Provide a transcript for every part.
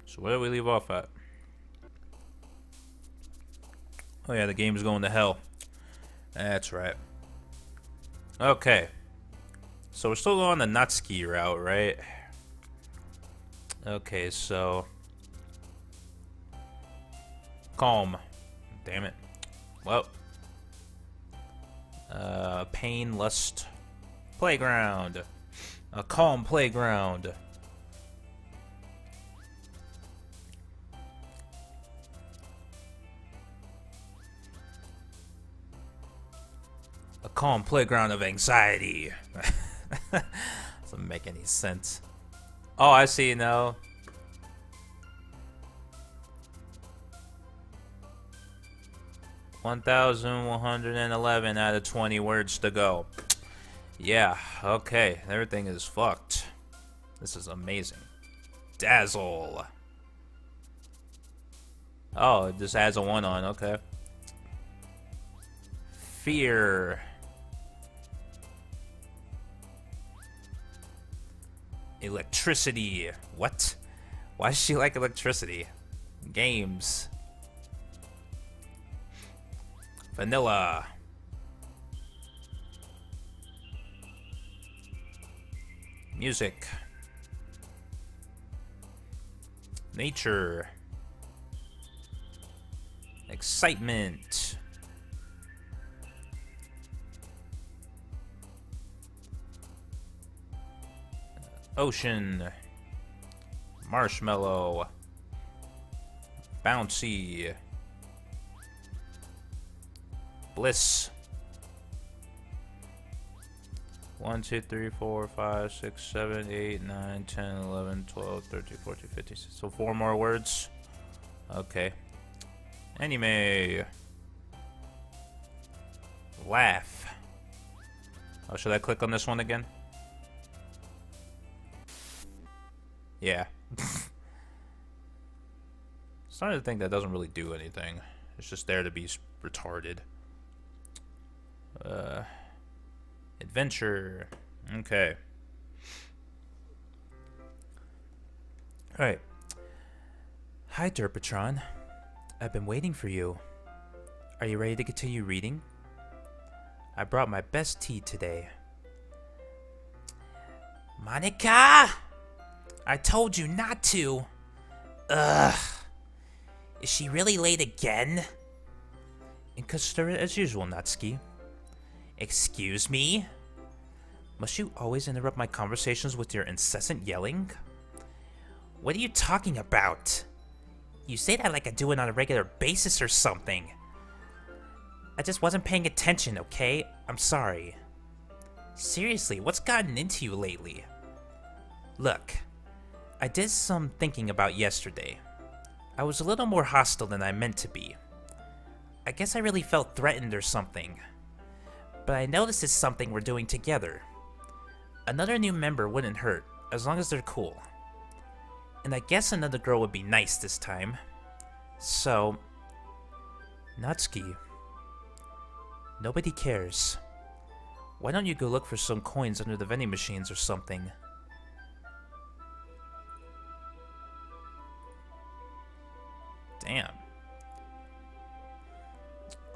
So where do we leave off at? Oh yeah, the game's going to hell. That's right. Okay. So we're still going the Natsuki route, right? Okay, so... Calm. Damn it. Well. Pain, lust, playground. A calm playground. A calm playground of anxiety. Doesn't make any sense. Oh, I see now. $1,111 out of 20 words to go. Yeah, okay. Everything is fucked. This is amazing. Dazzle. Oh, it just adds a 1 on, okay. Fear. Electricity. What? Why does she like electricity? Games. Vanilla. Music. Nature. Excitement. Ocean. Marshmallow. Bouncy. Bliss. 1, 2, 3, 4, 5, 6, 7, 8, 9, 10, 11, 12, 13, 14, 15. So 4 more words. Okay. Anime. Laugh. Oh, should I click on this one again? Yeah. Starting to think that doesn't really do anything. It's just there to be retarded. Adventure. Okay. Alright. Hi, Derpatron. I've been waiting for you. Are you ready to continue reading? I brought my best tea today. Monika! I told you not to. Ugh. Is she really late again? Inconsiderate as usual, Natsuki. Excuse me? Must you always interrupt my conversations with your incessant yelling? What are you talking about? You say that like I do it on a regular basis or something. I just wasn't paying attention, okay? I'm sorry. Seriously, what's gotten into you lately? Look, I did some thinking about yesterday. I was a little more hostile than I meant to be. I guess I really felt threatened or something. But I noticed it's something we're doing together. Another new member wouldn't hurt, as long as they're cool. And I guess another girl would be nice this time. So... Natsuki. Nobody cares. Why don't you go look for some coins under the vending machines or something? Damn.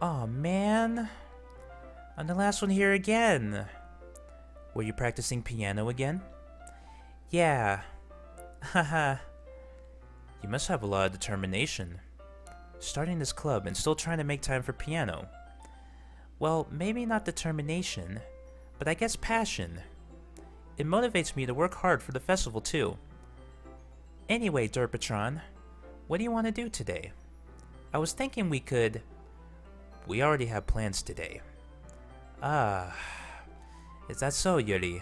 Aw, man. I'm the last one here again. Were you practicing piano again? Yeah. Haha. You must have a lot of determination. Starting this club and still trying to make time for piano. Well, maybe not determination, but I guess passion. It motivates me to work hard for the festival too. Anyway, Derpatron, what do you want to do today? I was thinking we could... We already have plans today. Ah, is that so, Yuri?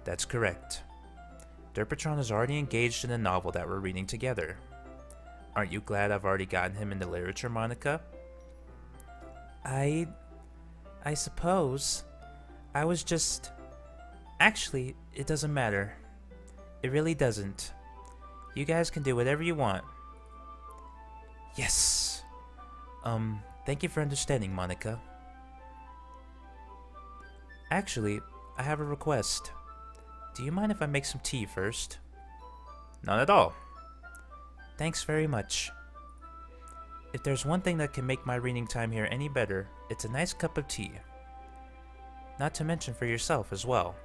That's correct. Derpatron is already engaged in a novel that we're reading together. Aren't you glad I've already gotten him into literature, Monika? I suppose. I was just... Actually, it doesn't matter. It really doesn't. You guys can do whatever you want. Yes! Thank you for understanding, Monika. Actually, I have a request. Do you mind if I make some tea first? Not at all. Thanks very much. If there's one thing that can make my reading time here any better, it's a nice cup of tea. Not to mention for yourself as well.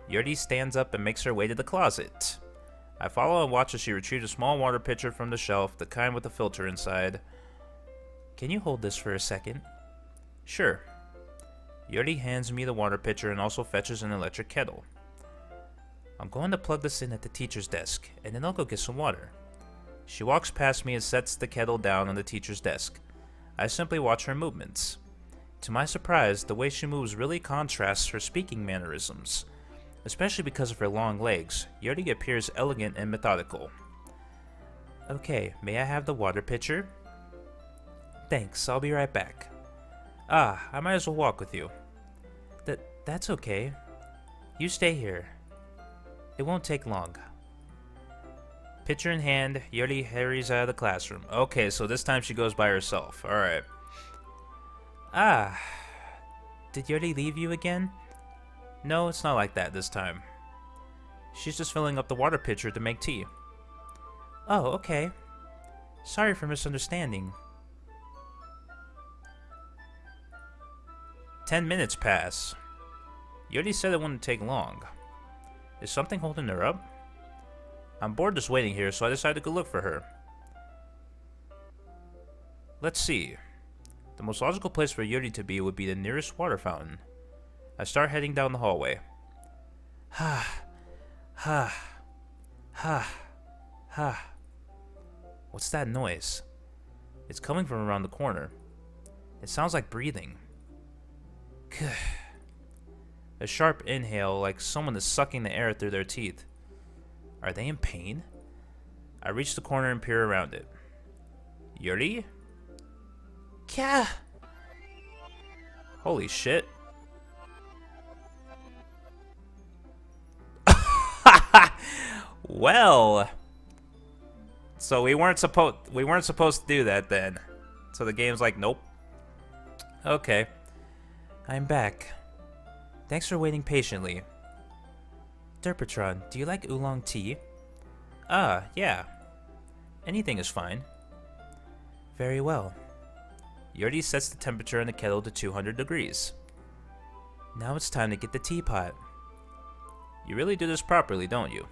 Yuri stands up and makes her way to the closet. I follow and watch as she retrieves a small water pitcher from the shelf, the kind with a filter inside. Can you hold this for a second? Sure. Yuri hands me the water pitcher and also fetches an electric kettle. I'm going to plug this in at the teacher's desk, and then I'll go get some water. She walks past me and sets the kettle down on the teacher's desk. I simply watch her movements. To my surprise, the way she moves really contrasts her speaking mannerisms. Especially because of her long legs, Yuri appears elegant and methodical. Okay, may I have the water pitcher? Thanks, I'll be right back. Ah, I might as well walk with you. That's okay. You stay here. It won't take long. Pitcher in hand, Yuri hurries out of the classroom. Okay, so this time she goes by herself. Alright. Ah, did Yuri leave you again? No, it's not like that this time. She's just filling up the water pitcher to make tea. Oh, okay. Sorry for misunderstanding. 10 minutes pass. Yuri said it wouldn't take long. Is something holding her up? I'm bored just waiting here, so I decided to go look for her. Let's see. The most logical place for Yuri to be would be the nearest water fountain. I start heading down the hallway. Ha, ha, ha, ha. What's that noise? It's coming from around the corner. It sounds like breathing. A sharp inhale, like someone is sucking the air through their teeth. Are they in pain? I reach the corner and peer around it. Yuri? Kya? Holy shit. Well, so we weren't supposed to do that then. So the game's like, nope. Okay. I'm back. Thanks for waiting patiently. Derpatron, do you like oolong tea? Ah, yeah. Anything is fine. Very well. Yuri sets the temperature in the kettle to 200 degrees. Now it's time to get the teapot. You really do this properly, don't you?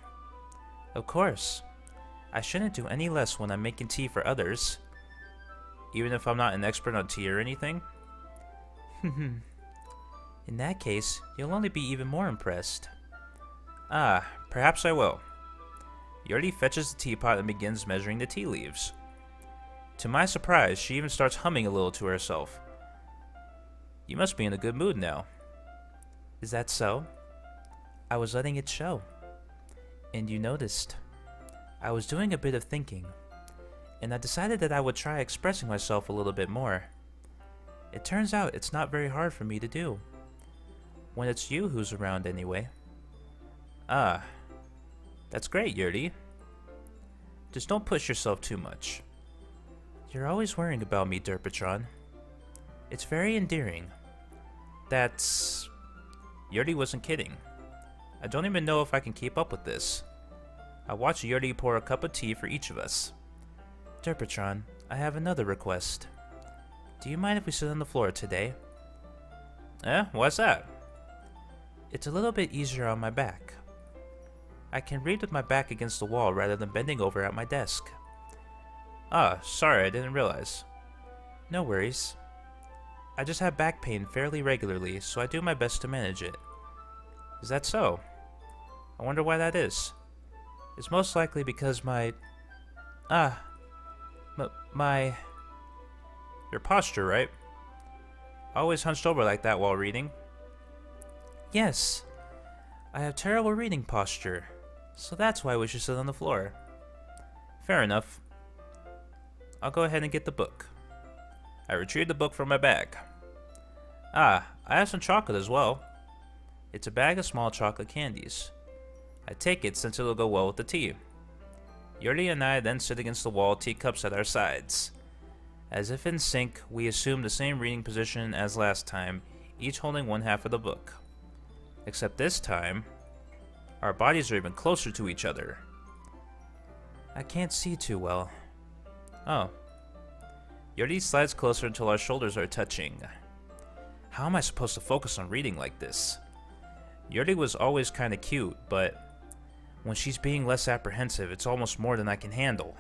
Of course. I shouldn't do any less when I'm making tea for others. Even if I'm not an expert on tea or anything? In that case, you'll only be even more impressed. Ah, perhaps I will. Yuri fetches the teapot and begins measuring the tea leaves. To my surprise, she even starts humming a little to herself. You must be in a good mood now. Is that so? I was letting it show. And you noticed. I was doing a bit of thinking, and I decided that I would try expressing myself a little bit more. It turns out it's not very hard for me to do. When it's you who's around anyway. Ah, that's great, Yuri. Just don't push yourself too much. You're always worrying about me, Derpatron. It's very endearing. That's... Yuri wasn't kidding. I don't even know if I can keep up with this. I watch Yuri pour a cup of tea for each of us. Derpatron, I have another request. Do you mind if we sit on the floor today? Why's that? It's a little bit easier on my back. I can read with my back against the wall rather than bending over at my desk. Ah, sorry, I didn't realize. No worries. I just have back pain fairly regularly, so I do my best to manage it. Is that so? I wonder why that is. It's most likely because my... Your posture, right? Always hunched over like that while reading? Yes. I have terrible reading posture, so that's why we should sit on the floor. Fair enough. I'll go ahead and get the book. I retrieved the book from my bag. Ah, I have some chocolate as well. It's a bag of small chocolate candies. I take it since it'll go well with the tea. Yuri and I then sit against the wall, teacups at our sides. As if in sync, we assume the same reading position as last time, each holding one half of the book. Except this time, our bodies are even closer to each other. I can't see too well. Oh. Yuri slides closer until our shoulders are touching. How am I supposed to focus on reading like this? Yuri was always kinda cute, but when she's being less apprehensive, it's almost more than I can handle.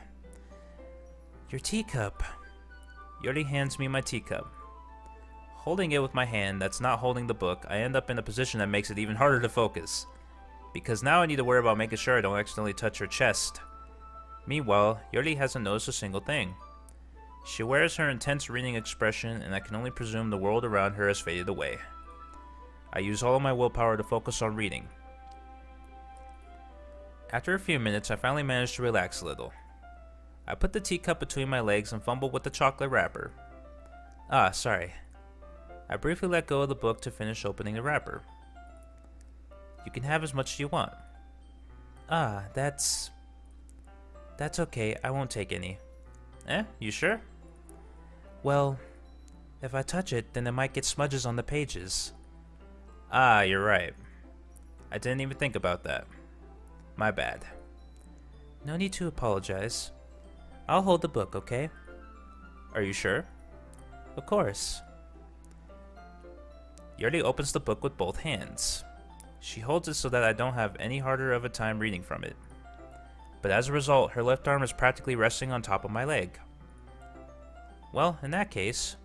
Your teacup. Yuri hands me my teacup. Holding it with my hand that's not holding the book, I end up in a position that makes it even harder to focus. Because now I need to worry about making sure I don't accidentally touch her chest. Meanwhile, Yuri hasn't noticed a single thing. She wears her intense reading expression, and I can only presume the world around her has faded away. I use all of my willpower to focus on reading. After a few minutes, I finally manage to relax a little. I put the teacup between my legs and fumble with the chocolate wrapper. Ah, sorry. I briefly let go of the book to finish opening the wrapper. You can have as much as you want. Ah, that's okay, I won't take any. You sure? Well, if I touch it, then it might get smudges on the pages. Ah, you're right. I didn't even think about that. My bad. No need to apologize. I'll hold the book, okay? Are you sure? Of course. Yuri opens the book with both hands. She holds it so that I don't have any harder of a time reading from it. But as a result, her left arm is practically resting on top of my leg. Well, in that case,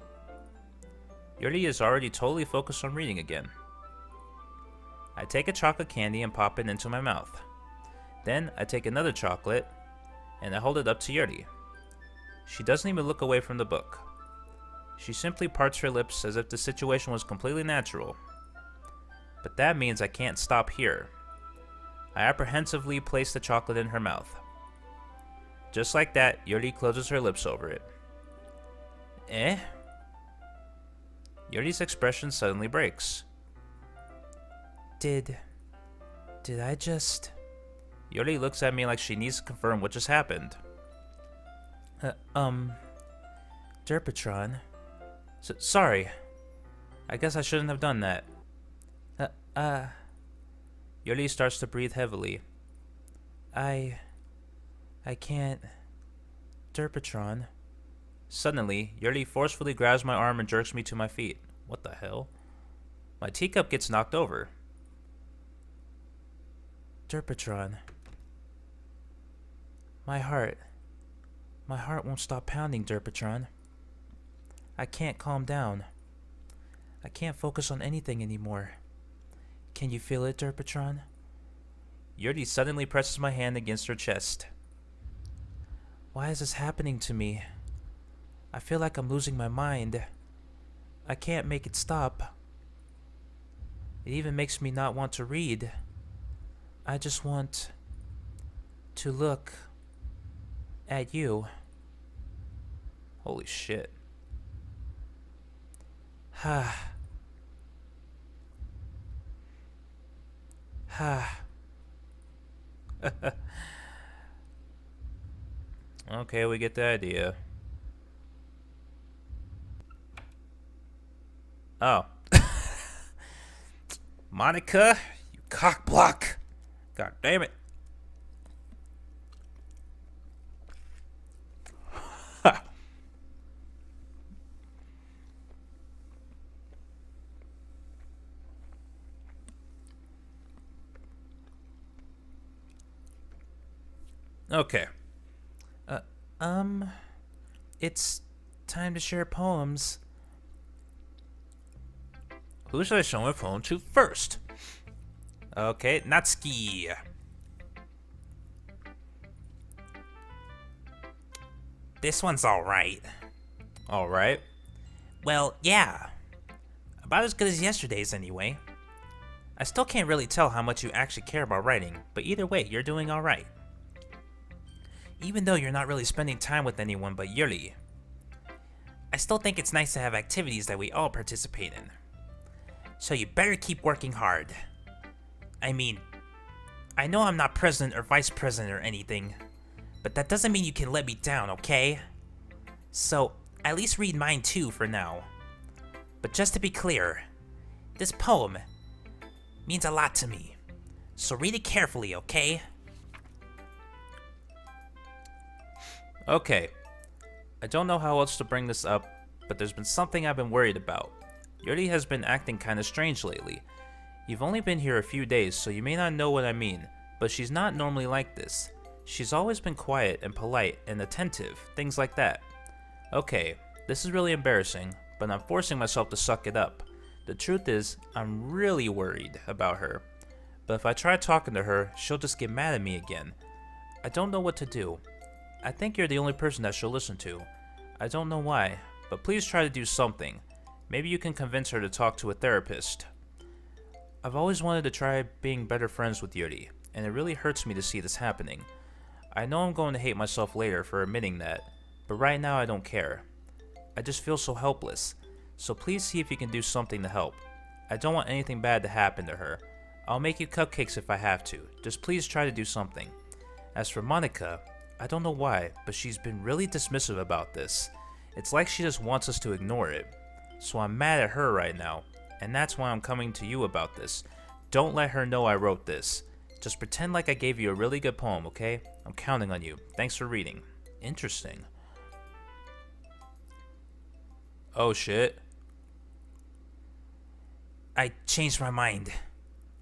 Yuri is already totally focused on reading again. I take a chocolate candy and pop it into my mouth. Then I take another chocolate and I hold it up to Yuri. She doesn't even look away from the book. She simply parts her lips as if the situation was completely natural. But that means I can't stop here. I apprehensively place the chocolate in her mouth. Just like that, Yuri closes her lips over it. Yuri's expression suddenly breaks. Did I just... Yuri looks at me like she needs to confirm what just happened. Derpatron. Sorry. I guess I shouldn't have done that. Yuri starts to breathe heavily. I can't... Derpatron. Suddenly, Yuri forcefully grabs my arm and jerks me to my feet. What the hell? My teacup gets knocked over. Derpatron. My heart won't stop pounding, Derpatron. I can't calm down. I can't focus on anything anymore. Can you feel it, Derpatron? Yuri suddenly presses my hand against her chest. Why is this happening to me? I feel like I'm losing my mind. I can't make it stop. It even makes me not want to read. I just want to look at you. Holy shit. Okay, we get the idea. Oh. Monika, you cock block. God damn it. Okay. It's time to share poems. Who should I show my poem to first? Okay, Natsuki. This one's alright. Alright? Well, yeah. About as good as yesterday's anyway. I still can't really tell how much you actually care about writing, but either way, you're doing alright. Even though you're not really spending time with anyone but Yuri, I still think it's nice to have activities that we all participate in. So you better keep working hard. I mean, I know I'm not president or vice president or anything, but that doesn't mean you can let me down, okay? So, at least read mine too for now. But just to be clear, this poem means a lot to me. So read it carefully, okay? Okay, I don't know how else to bring this up, but there's been something I've been worried about. Yuri has been acting kinda strange lately. You've only been here a few days, so you may not know what I mean, but she's not normally like this. She's always been quiet and polite and attentive, things like that. Okay, this is really embarrassing, but I'm forcing myself to suck it up. The truth is, I'm really worried about her. But if I try talking to her, she'll just get mad at me again. I don't know what to do. I think you're the only person that she'll listen to. I don't know why, but please try to do something. Maybe you can convince her to talk to a therapist. I've always wanted to try being better friends with Yuri, and it really hurts me to see this happening. I know I'm going to hate myself later for admitting that, but right now I don't care. I just feel so helpless, so please see if you can do something to help. I don't want anything bad to happen to her. I'll make you cupcakes if I have to, just please try to do something. As for Monika, I don't know why, but she's been really dismissive about this. It's like she just wants us to ignore it. So I'm mad at her right now, and that's why I'm coming to you about this. Don't let her know I wrote this. Just pretend like I gave you a really good poem, okay? I'm counting on you. Thanks for reading. Interesting. Oh shit. I changed my mind.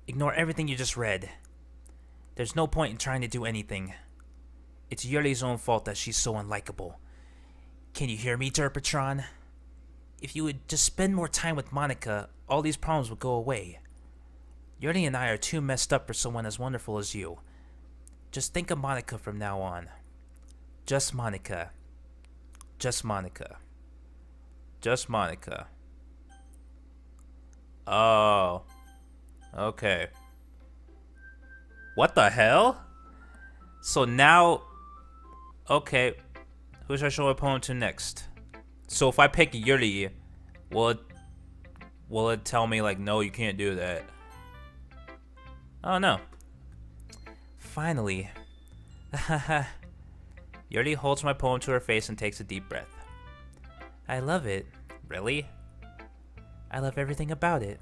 Ignore everything you just read. There's no point in trying to do anything. It's Yuri's own fault that she's so unlikable. Can you hear me, Derpatron? If you would just spend more time with Monika, all these problems would go away. Yuri and I are too messed up for someone as wonderful as you. Just think of Monika from now on. Just Monika. Just Monika. Just Monika. Oh. Okay. What the hell? So now... Okay. Who should I show a poem to next? So if I pick Yuri, will it tell me like, no, you can't do that? Oh no. Finally. Yuri holds my poem to her face and takes a deep breath. I love it. Really? I love everything about it.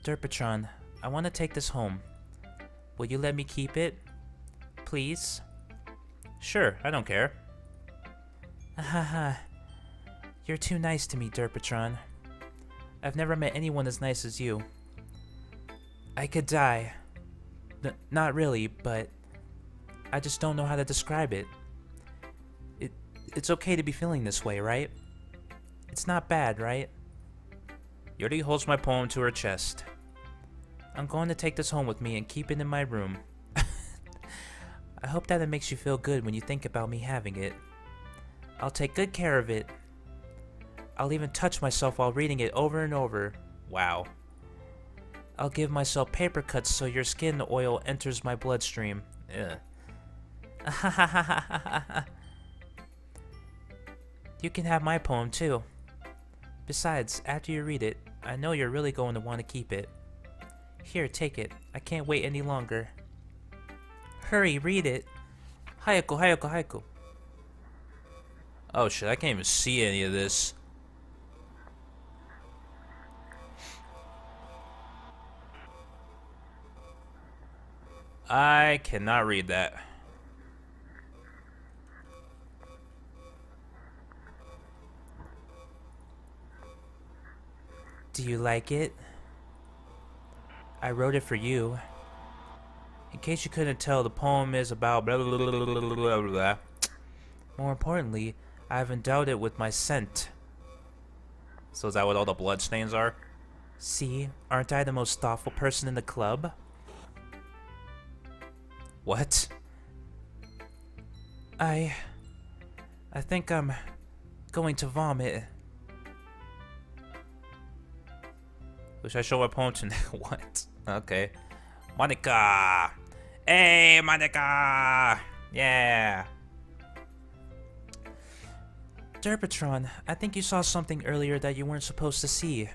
Derpatron, I want to take this home. Will you let me keep it? Please? Sure, I don't care. Haha. You're too nice to me, Derpatron. I've never met anyone as nice as you. I could die. Not really, but I just don't know how to describe it. It's okay to be feeling this way, right? It's not bad, right? Yuri holds my poem to her chest. I'm going to take this home with me and keep it in my room. I hope that it makes you feel good when you think about me having it. I'll take good care of it. I'll even touch myself while reading it over and over. Wow. I'll give myself paper cuts so your skin oil enters my bloodstream. Ugh. You can have my poem too. Besides, after you read it, I know you're really going to want to keep it. Here, take it. I can't wait any longer. Hurry, read it. Hayako, hayako, hayako. Oh shit, I can't even see any of this. I cannot read that. Do you like it? I wrote it for you. In case you couldn't tell, the poem is about blah blah blah blah blah blah blah. More importantly, I've endowed it with my scent. So is that what all the bloodstains are? See, aren't I the most thoughtful person in the club? What? I think I'm going to vomit. Should I show my poem to what? Okay. Monika! Hey, Monika! Yeah! Derpatron, I think you saw something earlier that you weren't supposed to see.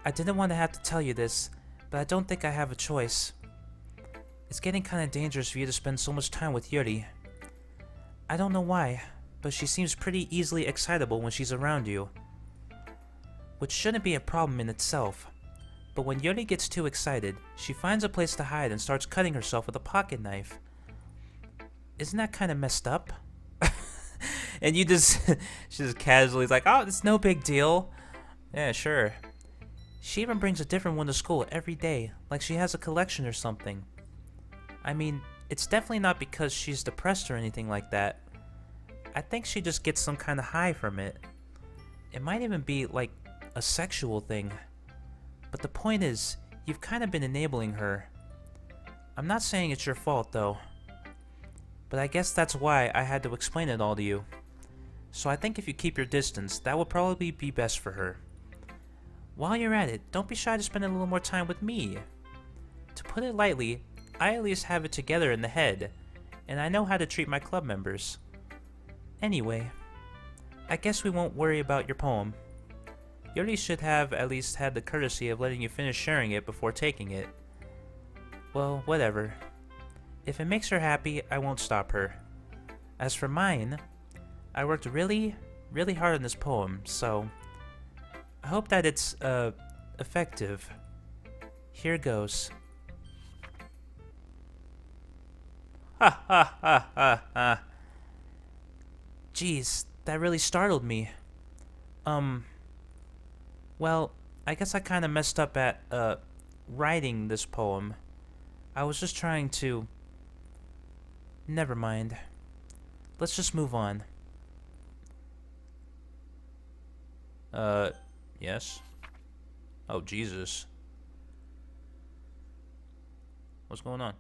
I didn't want to have to tell you this, but I don't think I have a choice. It's getting kinda dangerous for you to spend so much time with Yuri. I don't know why, but she seems pretty easily excitable when she's around you. Which shouldn't be a problem in itself. But when Yuri gets too excited, she finds a place to hide and starts cutting herself with a pocket knife. Isn't that kinda messed up? And you just, she just casually is like, oh, it's no big deal. Yeah, sure. She even brings a different one to school every day, like she has a collection or something. I mean, it's definitely not because she's depressed or anything like that. I think she just gets some kind of high from it. It might even be like a sexual thing. But the point is, you've kind of been enabling her. I'm not saying it's your fault though. But I guess that's why I had to explain it all to you. So I think if you keep your distance, that will probably be best for her. While you're at it, don't be shy to spend a little more time with me. To put it lightly, I at least have it together in the head, and I know how to treat my club members. Anyway, I guess we won't worry about your poem. Yuri should have at least had the courtesy of letting you finish sharing it before taking it. Well, whatever. If it makes her happy, I won't stop her. As for mine, I worked really, really hard on this poem, so I hope that it's, effective. Here goes. Ha ha ha ha ha. Jeez, that really startled me. Well, I guess I kinda messed up at, writing this poem. I was just trying to... Never mind. Let's just move on. Yes? Oh, Jesus. What's going on?